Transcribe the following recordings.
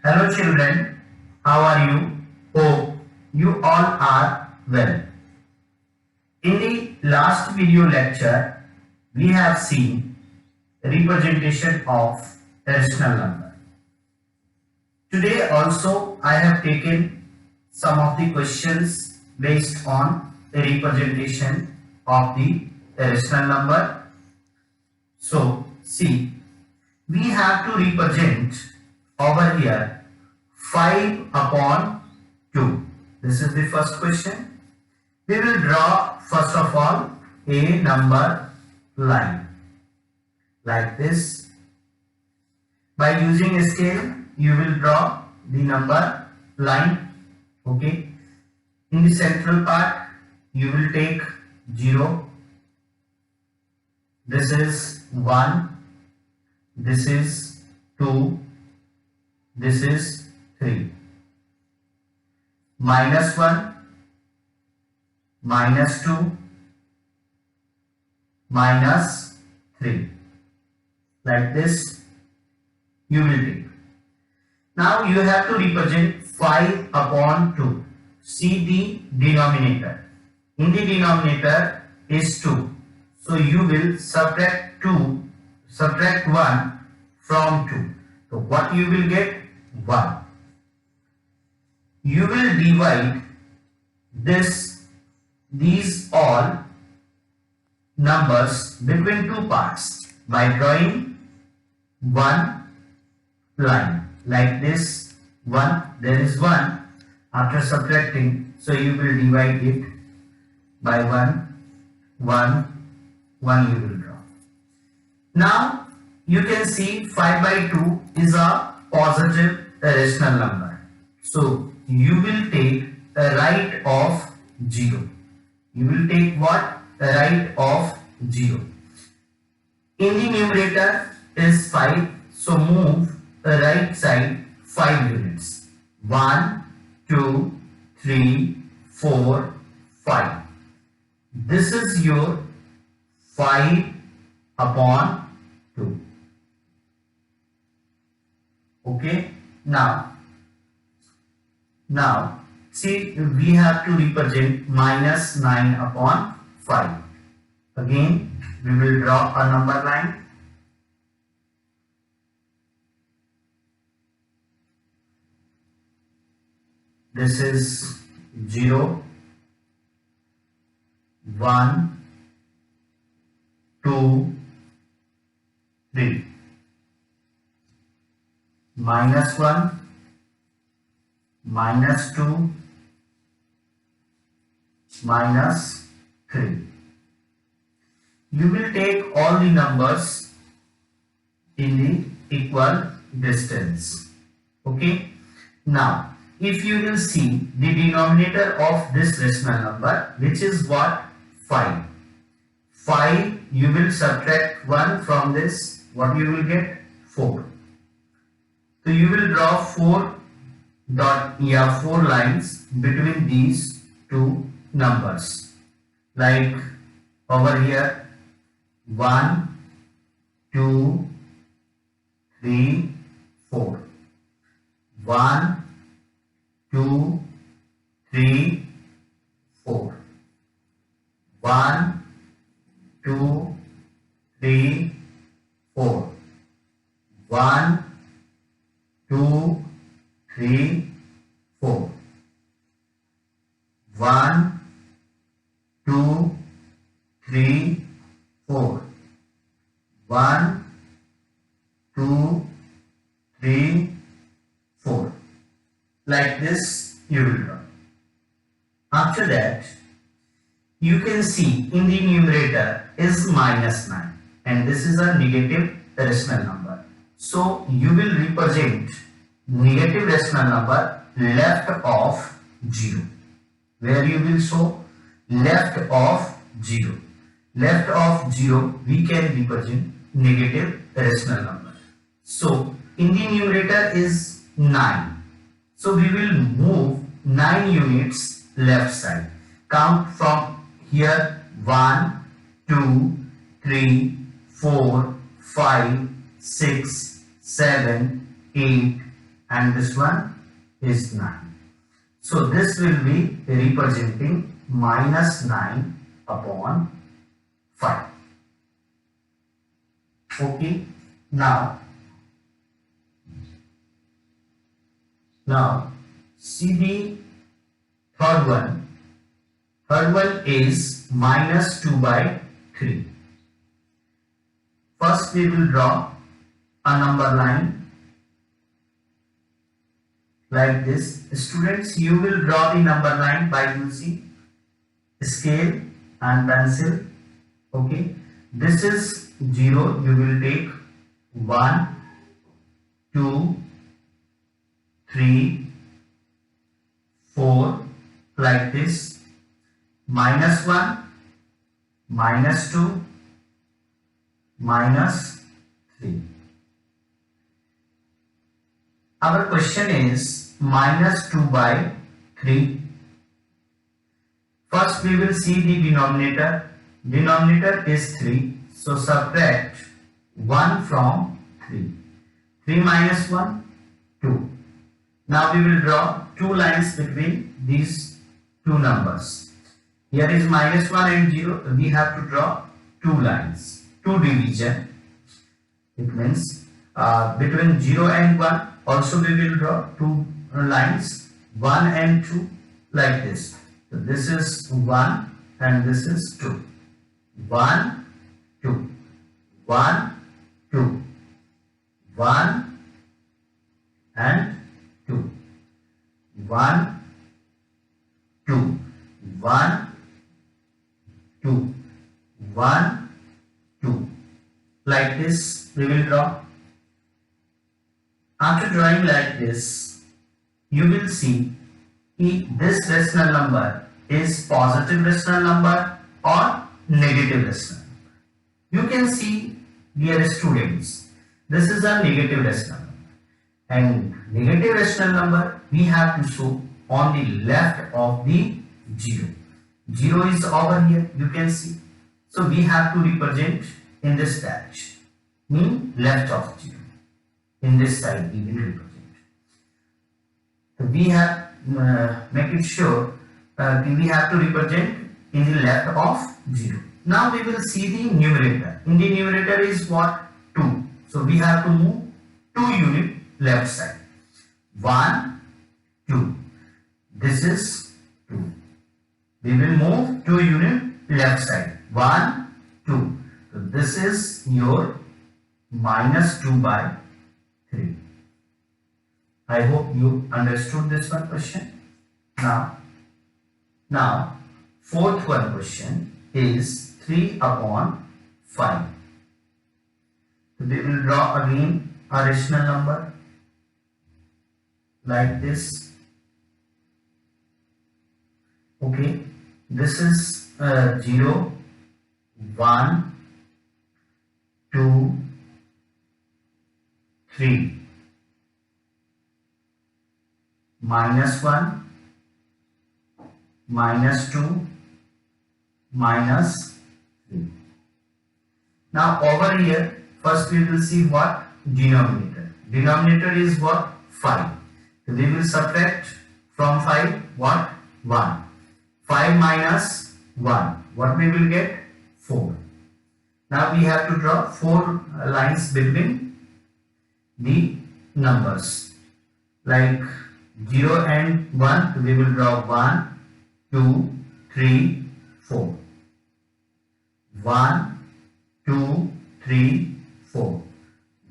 Hello children, how are you? Hope you all are well. In the last video lecture, we have seen representation of rational number. Today also I have taken some of the questions based on the representation of the rational number. So see, we have to represent over here 5 upon 2. This is the first question. We will draw first of all a number line like this. By using a scale, you will draw the number line. Okay. In the central part, you will take 0. This is 1. This is 2. This is 3. Minus 1, minus 2, minus 3. Like this you will take. Now you have to represent 5 upon 2. See the denominator. In the denominator is 2. So you will subtract 1 from 2. So what you will get? 1. You will divide these all numbers between two parts by drawing one line like this. 1, there is 1 after subtracting, so you will divide it by 1 you will draw. Now you can see 5 by 2 is a positive rational number. So you will take a right of 0. You will take what? A right of 0. In the numerator is 5. So move the right side 5 units. 1, 2, 3, 4, 5. This is your 5 upon 2. Okay. Now see, we have to represent minus 9 upon 5. Again we will draw a number line. This is 0, 1, 2, 3. Minus 1, minus 2, minus 3. You will take all the numbers in the equal distance. Okay. Now if you will see the denominator of this rational number, which is what? 5. 5, you will subtract 1 from this. What you will get? 4. So you will draw 4 lines between these two numbers. Like over here 1, 2, 3, 4. 1, 2, 3, 4. 1, 2, 3, 4. 1, 2, 3, 4. 1, 2, 3, 4. 1, 2, 3, 4. Like this you will draw. After that, you can see in the numerator is minus 9 and this is a negative rational number. So you will represent negative rational number left of 0. Where you will show left of 0. Left of 0 we can represent negative rational number. So in the numerator is 9. So we will move 9 units left side. Count from here 1, 2, 3, 4, 5, 6, 7, 8 and this one is 9. So this will be representing minus 9 upon 5. Okay, now see the third one. Third one is minus 2 by 3. First we will draw a number line like this. Students, you will draw the number line by using scale and pencil. Okay, this is 0. You will take 1, 2, 3, 4 like this. Minus 1, minus 2, minus 3. Our question is minus 2 by 3. First we will see the denominator. Denominator is 3. So subtract 1 from 3. 3 minus 1, 2. Now we will draw two lines between these two numbers. Here is minus 1 and 0. We have to draw two lines, two division. It means between 0 and 1 also we will draw two lines, 1 and 2 like this. So this is 1 and this is 2. 1, 2, 1, 2, 1 and 2, 1, 2, 1, 2, 1, 2. Like this we will draw. After drawing like this, you will see if this rational number is positive rational number or negative rational number. You can see, dear students, this is a negative rational number, and negative rational number we have to show on the left of the 0. 0 is over here, you can see. So we have to represent in this direction, mean left of 0. In this side we will represent. So we have make it sure we have to represent in the left of 0. Now we will see the numerator. In the numerator is what? 2. So we have to move 2 unit left side. 1, 2. This is 2. We will move 2 unit left side. 1, 2. So this is your minus 2 by 3. I hope you understood this one question. Now fourth one question is 3 upon 5. So we will draw again a rational number like this. Okay, this is 0, 1, 2, 3, minus 1, minus 2, minus 3. Now over here, first we will see what? Denominator. Denominator is what? 5. So we will subtract from 5 what? 1. 5 minus 1. What we will get? 4. Now we have to draw 4 lines between the numbers. Like 0 and 1, we will draw 1, 2, 3, 4. 1, 2, 3, 4.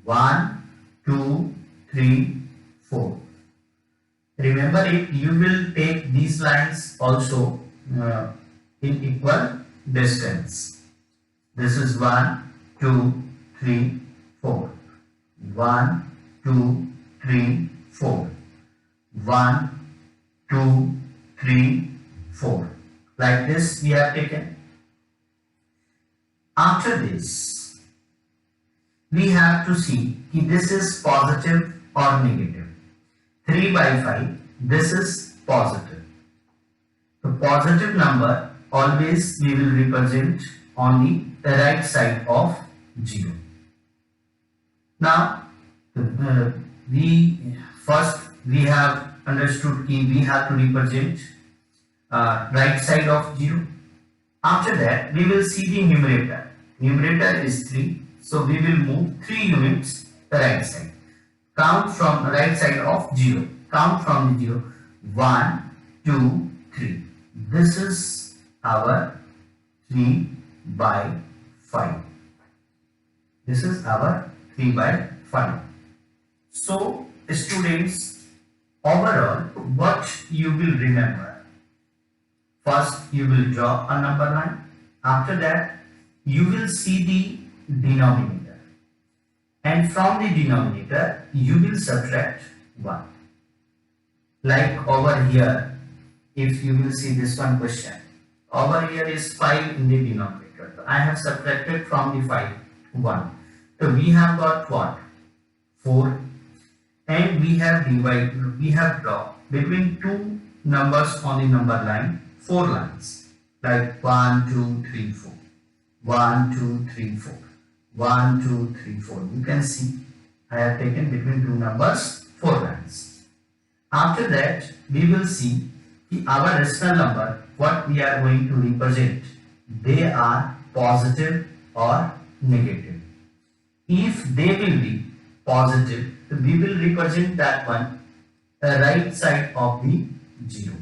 1, 2, 3, 4. Remember it, you will take these lines also in equal distance. This is 1, 2, 3, 4. 1, 2, 3, 4. 1, 2, 3, 4. Like this we have taken. After this, we have to see if this is positive or negative. 3 by 5, this is positive. The positive number always we will represent on the right side of 0. Now, the first we have understood कि we have to represent right side of 0. After that we will see the numerator. Numerator is 3, so we will move 3 units the right side. Count from right side of 0. Count from the 0. 1, 2, 3. This is our 3 by 5. This is our 3 by 5. So students, overall what you will remember, first you will draw a number line. After that you will see the denominator, and from the denominator you will subtract 1. Like over here, if you will see this one question, over here is 5 in the denominator. So I have subtracted from the 5 1. So we have got what? 4, and we have divided, we have drawn between two numbers on the number line 4 lines, like 1, 2, 3, 4, 1, 2, 3, 4, 1, 2, 3, 4. You can see I have taken between two numbers 4 lines. After that we will see our rational number, what we are going to represent. They are positive or negative. If they will be positive, we will represent that one right side of the 0.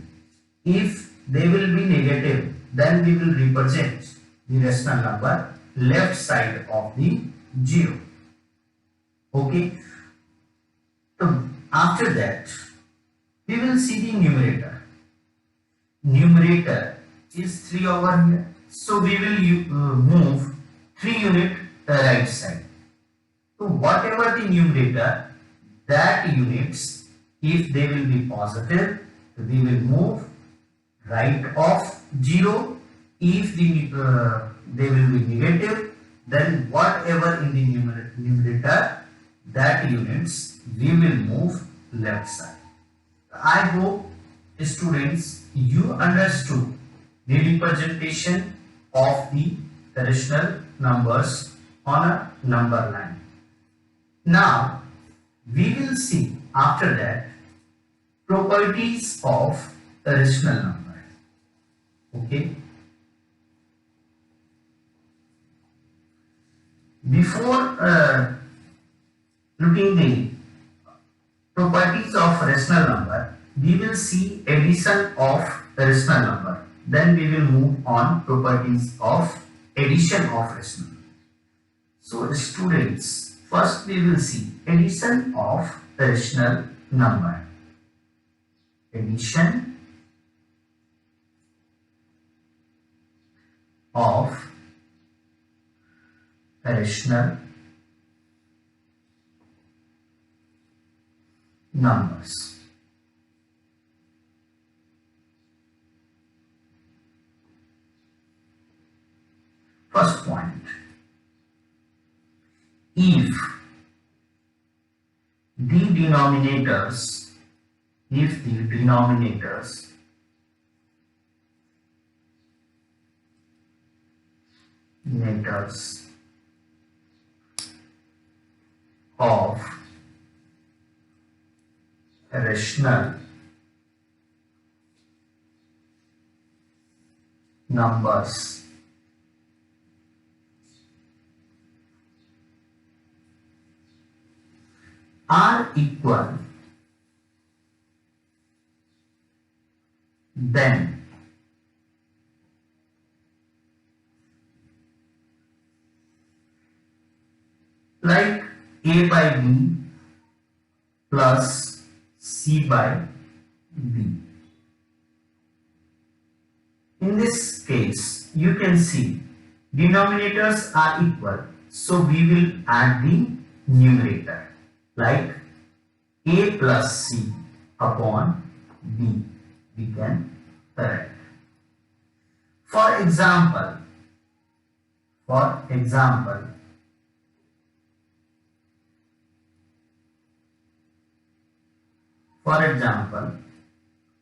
If they will be negative, then we will represent the rational number left side of the 0. Okay. So after that we will see the numerator. Numerator is 3 over here, so we will move 3 unit right side. So whatever the numerator, that units, if they will be positive, we will move right of 0. If they will be negative, then whatever in the numerator, that units, we will move left side. I hope students you understood the representation of the rational numbers on a number line. Now we will see after that properties of a rational number. Okay. Before looking the properties of rational number, we will see addition of rational number. Then we will move on properties of addition of rational number. So students, first we will see addition of rational number. Addition of rational numbers. First point, if the denominators of rational numbers are equal, then like A by B plus C by B. In this case, you can see denominators are equal, so we will add the numerator, like A plus C upon B. We can write. For example,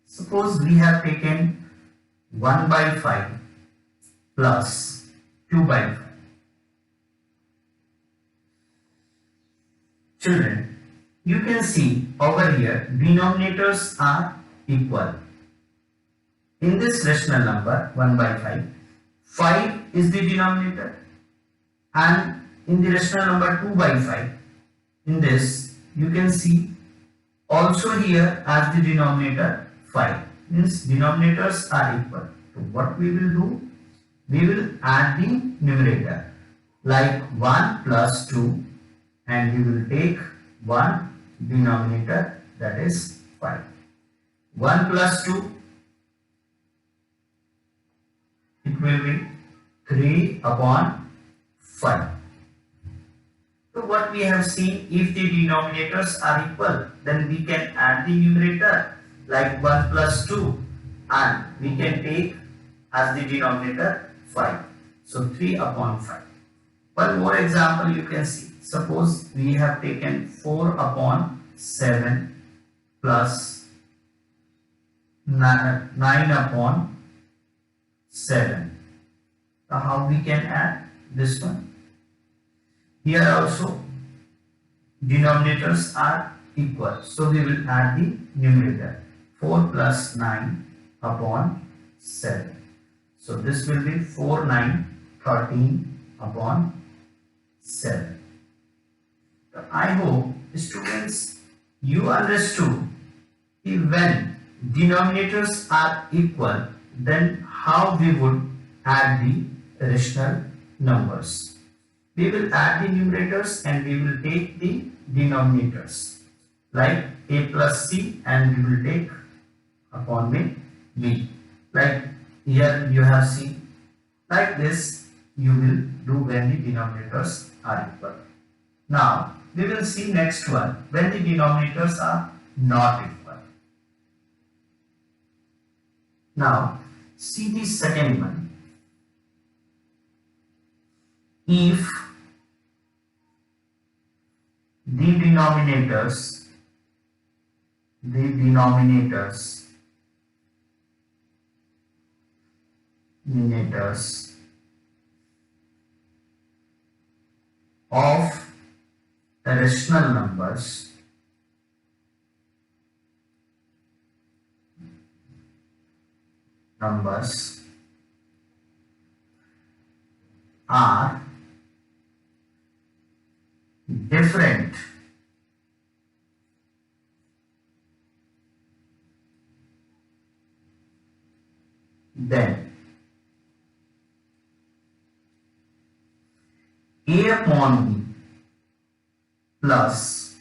suppose we have taken 1 by 5 plus 2 by 5. Children, You can see over here denominators are equal. In this rational number 1 by 5, 5 is the denominator, and in the rational number 2 by 5, in this you can see also here as the denominator 5, means denominators are equal. So what we will do, we will add the numerator like 1 plus 2, and we will take 1 denominator, that is 5. 1 plus 2, it will be 3 upon 5. So what we have seen, if the denominators are equal, then we can add the numerator like 1 plus 2, and we can take as the denominator 5. So 3 upon 5. One more example you can see. Suppose we have taken 4 upon 7 plus 9 upon 7. Now how we can add this one? Here also denominators are equal, so we will add the numerator 4 plus 9 upon 7. So this will be 4 9 13 upon 7. So I hope students you understood when denominators are equal, then how we would add the rational numbers. We will add the numerators and we will take the denominators like a plus c, and we will take upon b. Like here you have c. Like this you will do when the denominators are equal. Now we will see next one, when the denominators are not equal. Now see the second one. If the denominators of rational numbers are different then a upon b plus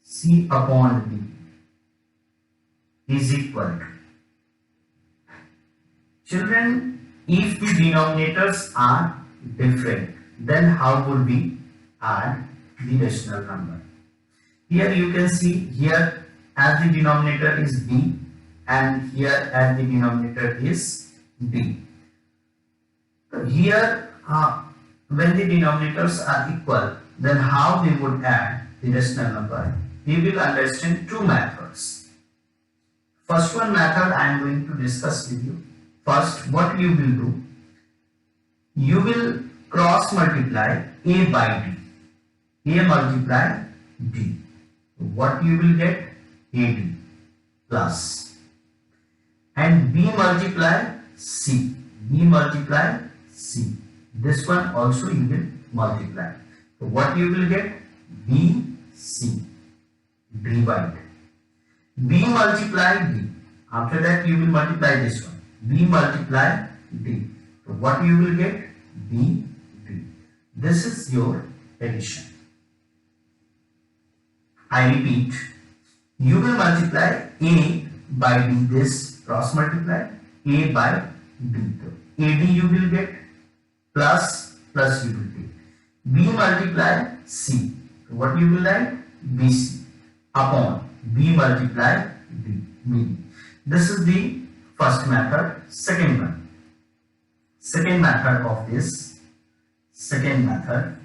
c upon b is equal to. Children, if the denominators are different, then how would we add the rational number? Here you can see, here as the denominator is b and here as the denominator is b. So here when the denominators are equal, then how we would add the rational number? We will understand two methods. First one method I am going to discuss with you. First, what you will do, you will cross multiply a by d. A multiply d. What you will get? AD plus. And b multiply c. B multiply c. This one also you will multiply. So what you will get? BC divide. B multiply D. After that you will multiply this one. B multiply D. So what you will get? B D. This is your addition. I repeat. You will multiply A by D. This cross multiply A by D. So AD you will get plus you will take. B multiply C. So what you will write? BC upon B multiply D. B. This is the first method. Second one. Second method of this. Second method.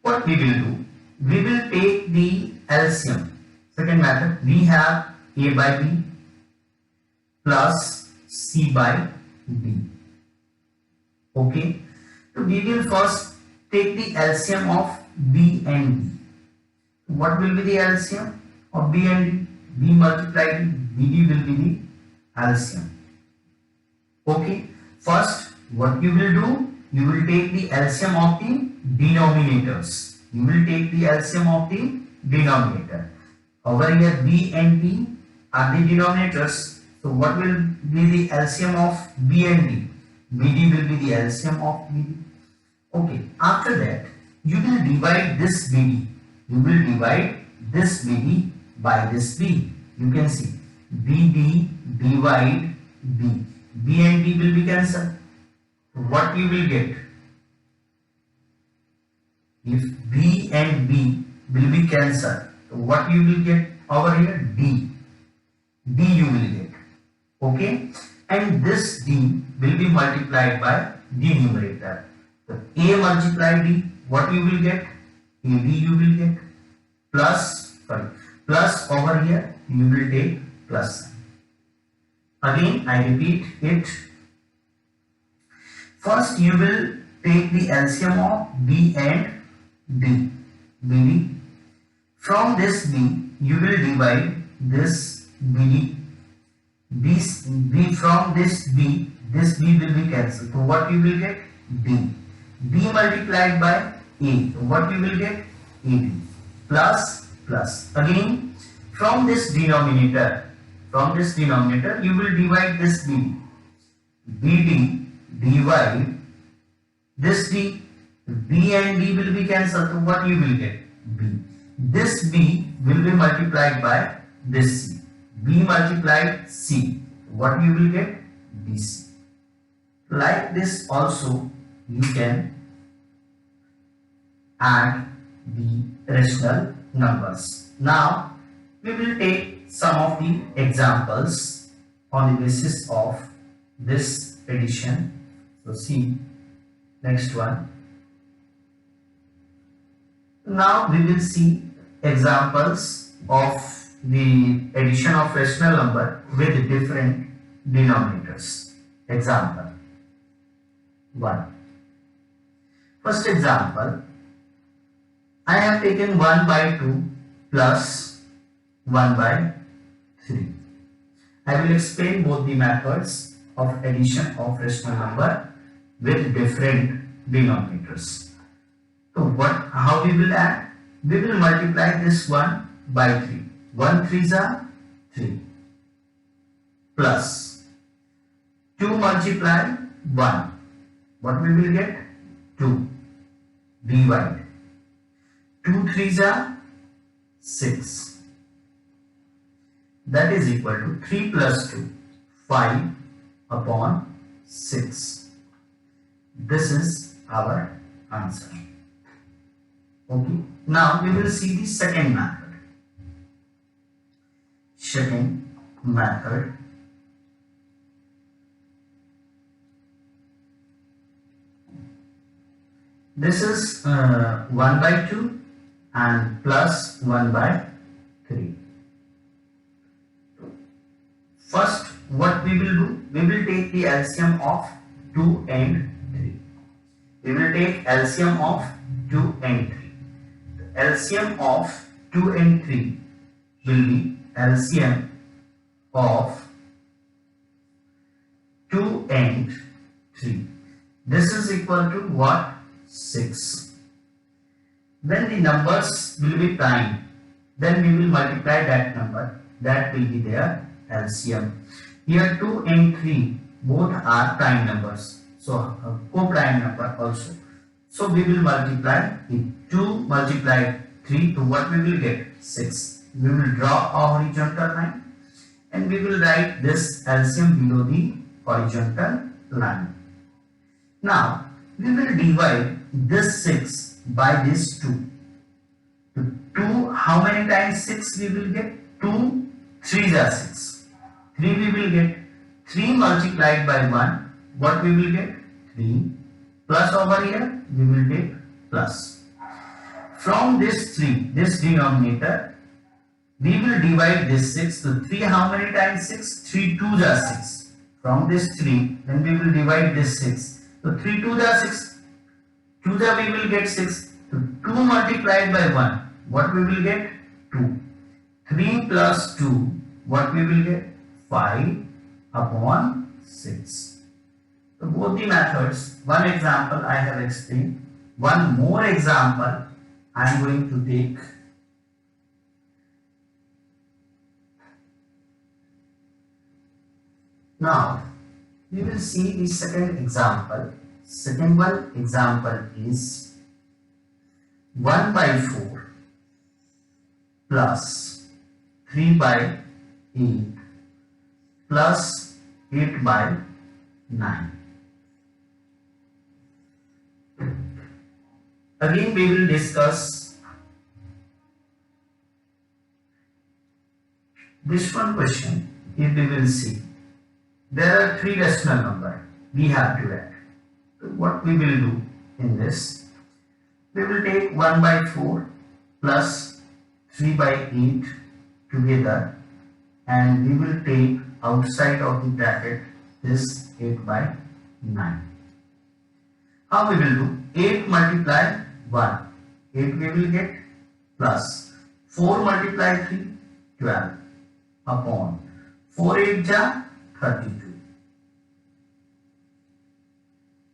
What we will do? We will take the LCM. Second method, we have A by B plus C by D. Okay. So we will first take the LCM of B and D. What will be the LCM of B and D? B multiplied BD will be the LCM. Okay. First, what you will do? You will take the LCM of the denominators. You will take the LCM of the denominator. Over here, B and D are the denominators. So what will be the LCM of B and D? BD will be the LCM of BD. Okay. After that, you will divide this BD. You will divide this BD by this B. You can see BD divide B. B and D will be cancelled. What you will get? If B and B will be cancelled, what you will get over here? D. D you will get. Okay. And this D will be multiplied by the numerator. So A multiply D, what you will get? AD you will get. Plus over here you will take plus sign. Again I repeat it. First you will take the LCM of B and D. BD. From this B you will divide this BD. From this B will be cancelled. So what you will get? D. D multiplied by A. What you will get? AD. Plus. Again, from this denominator you will divide this B. BD divide this D. B and D will be cancelled. So what you will get? B. This B will be multiplied by this C. B multiplied C. What you will get? BC. Like this also you can add the rational numbers. Now we will take some of the examples on the basis of this addition. So see next one. Now we will see examples of the addition of rational number with different denominators. Example 1. First example, I have taken 1 by 2 plus 1 by 3. I will explain both the methods of addition of rational number with different denominators. So how we will add? We will multiply this 1 by 3. 1 3s are 3 plus 2 multiply 1. What we will get? 2 divide 2 3s are 6. That is equal to 3 plus 2 5 upon 6. This is our answer. Okay. Now we will see the second method. This is 1 by 2 and plus 1 by 3. First, what we will do? We will take the LCM of 2 and 3. We will take LCM of 2 and 3. The LCM of 2 and 3 will be LCM of 2 and 3. This is equal to what? 6. When the numbers will be prime, then we will multiply that number. That will be their LCM. Here 2 and 3 both are prime numbers. So co-prime number also. So we will multiply it. 2 multiplied 3 to what we will get? 6. We will draw a horizontal line and we will write this LCM below the horizontal line. Now we will divide this 6 by this 2. 2, how many times 6 we will get? 2 3s are 6. 3 we will get. 3 multiplied by 1, what we will get? 3. Plus over here we will take plus. From this 3, this denominator, we will divide this 6. So 3 how many times 6? 3 2s are 6. From this 3, then we will divide this 6. So 3 2 the 6. 2 the we will get 6. So 2 multiplied by 1. What we will get? 2. 3 plus 2. What we will get? 5 upon 6. So both the methods, one example I have explained. One more example I am going to take. Now we will see the second example. Second one example is 1 by 4 plus 3 by 8 plus 8 by 9. Again we will discuss this one question. If we will see, there are 3 rational numbers we have to add. So what we will do in this, we will take 1 by 4 plus 3 by 8 together, and we will take outside of the bracket this 8 by 9. How we will do? 8 multiply 1, 8 we will get, plus 4 multiply 3, 12 upon 4 8 ja 32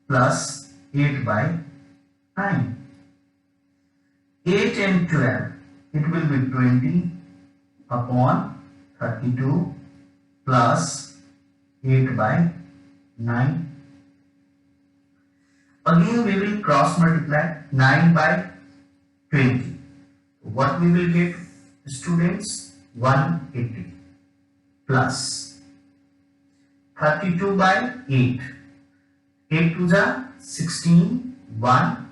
plus 8 by 9. 8 and 12, it will be 20 upon 32 plus 8 by 9. Again we will cross multiply 9 by 20. What we will get, students? 180 plus 32 by 8. 8 to the 16, 1,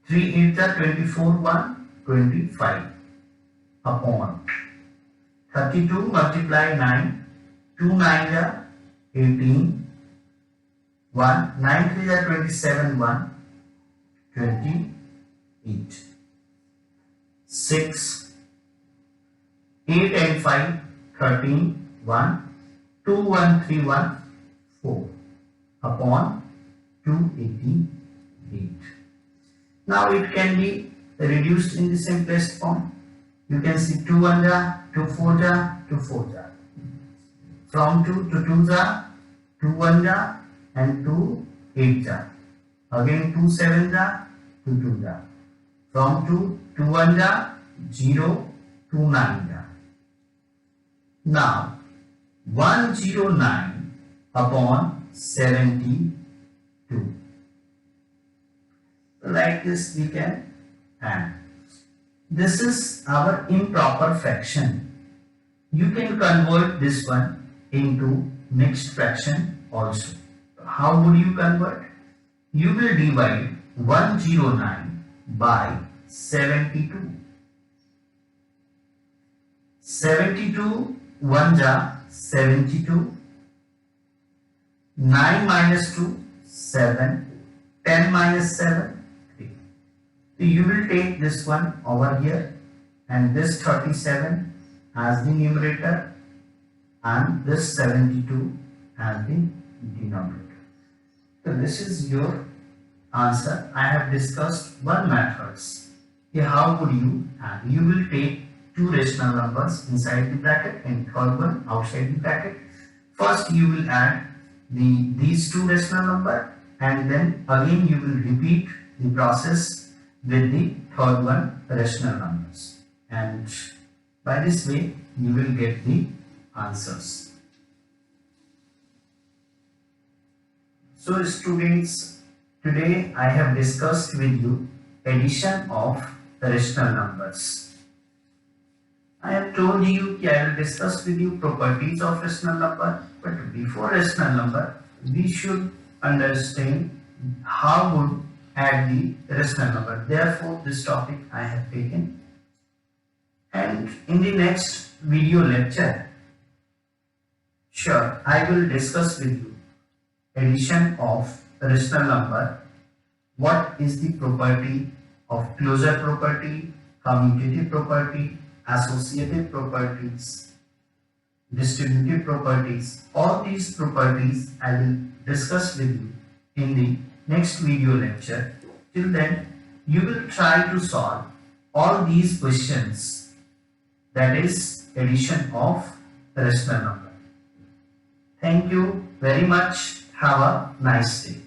3 8 the 24, 1, 25 upon 32 multiply 9, 2 9 the 18, 1, 9 3 the 27, 1, 28, 6, 8 and 5, 13, 1, 2 1 3 1, 4 upon 288. Now it can be reduced in the simplest form. You can see 2 1 ja, 2 4 ja, 2 4 ja. From 2 to 2 ja, 2 1 ja, and 2 8 ja. Again 2 7 ja, 2 2 ja. From 2 to 1 ja, 0 to 9 ja. Now 109 upon 72. Like this we can add. This is our improper fraction. You can convert this one into mixed fraction also. How would you convert? You will divide 109 by 72. 72 1 ja 72. 9 minus 2 7. 10 minus 7 3. So you will take this one over here and this 37 as the numerator and this 72 as the denominator. So this is your answer. I have discussed one methods. Okay, how would you add? You will take 2 rational numbers inside the bracket and third one outside the bracket. First you will add these 2 rational number, and then again you will repeat the process with the third one rational numbers, and by this way you will get the answers. So students, today I have discussed with you addition of rational numbers. I have told you that I will discuss with you properties of rational number, but before rational number we should understand how would add the rational number. Therefore this topic I have taken, and in the next video lecture sure I will discuss with you addition of rational number, what is the property of closure property, commutative property, associative properties, distributive properties. All these properties I will discuss with you in the next video lecture. Till then, you will try to solve all these questions, that is addition of rational number. Thank you very much. Have a nice day.